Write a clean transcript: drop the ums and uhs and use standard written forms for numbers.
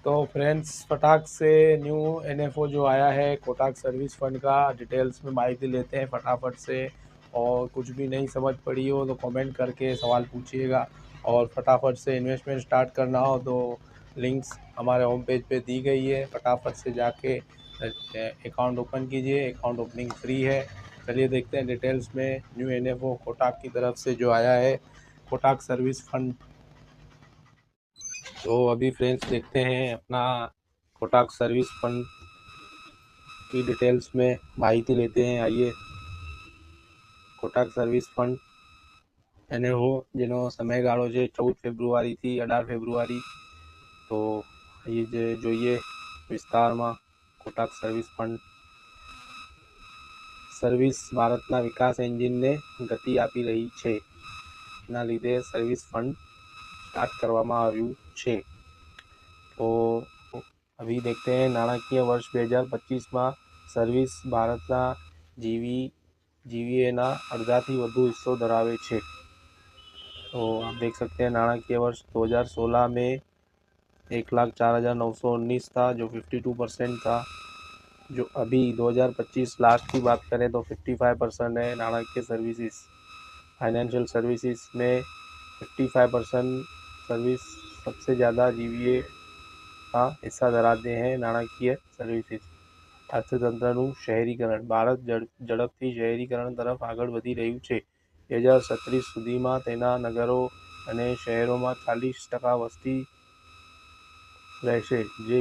तो फ्रेंड्स, फटाक से न्यू एनएफओ जो आया है कोटक सर्विस फंड का, डिटेल्स में माहिती लेते हैं फटाफट से। और कुछ भी नहीं समझ पड़ी हो तो कमेंट करके सवाल पूछिएगा। और फटाफट से इन्वेस्टमेंट स्टार्ट करना हो तो लिंक्स हमारे होम पेज पे दी गई है, फटाफट से जाके अकाउंट ओपन कीजिए। अकाउंट ओपनिंग फ्री है। चलिए देखते हैं डिटेल्स में न्यू एनएफओ कोटक की तरफ से जो आया है, कोटक सर्विस फंड। तो अभी फ्रेंड्स देखते हैं अपना कोटक सर्विस फंड की डिटेल्स में माहिती लेते हैं। आइए, कोटक सर्विस फंड એનએફઓ જેનો સમયગાળો છે 14 ફેબ્રુઆરીથી 18 ફેબ્રુઆરી। તો એ જે જોઈએ વિસ્તારમાં કોટક સર્વિસ ફંડ સર્વિસ ભારતના વિકાસ એન્જિનને ગતિ આપી રહી છે, એના લીધે સર્વિસ ફંડ સ્ટાર્ટ કરવામાં આવ્યું છે। तो अभी देखते हैं नाણાકીય वर्ष 2025 में सर्विस भारतना जीवीएना अर्धाथी વધુ हिस्सो धरावे छे। तो आप देख सकते हैं नाણાકીય वर्ष 2016 में 1,04,919 था, जो 52% था। जो अभी 2025 लास्ट की बात करें तो 55% है। नाણાકીય सर्विसेज फाइनेंशियल सर्विसेज में 55% सर्विस सबसे ज़्यादा जीवीए का हिस्सा धराते हैं। नाણાકીય सर्विसेज अर्थतंत्रનું શહેરીકરણ ભારત ઝડપથી શહેરીકરણ તરફ આગળ વધી રહ્યું છે। 2037 સુધીમાં તેના નગરો અને શહેરોમાં 40% વસ્તી રહેશે, જે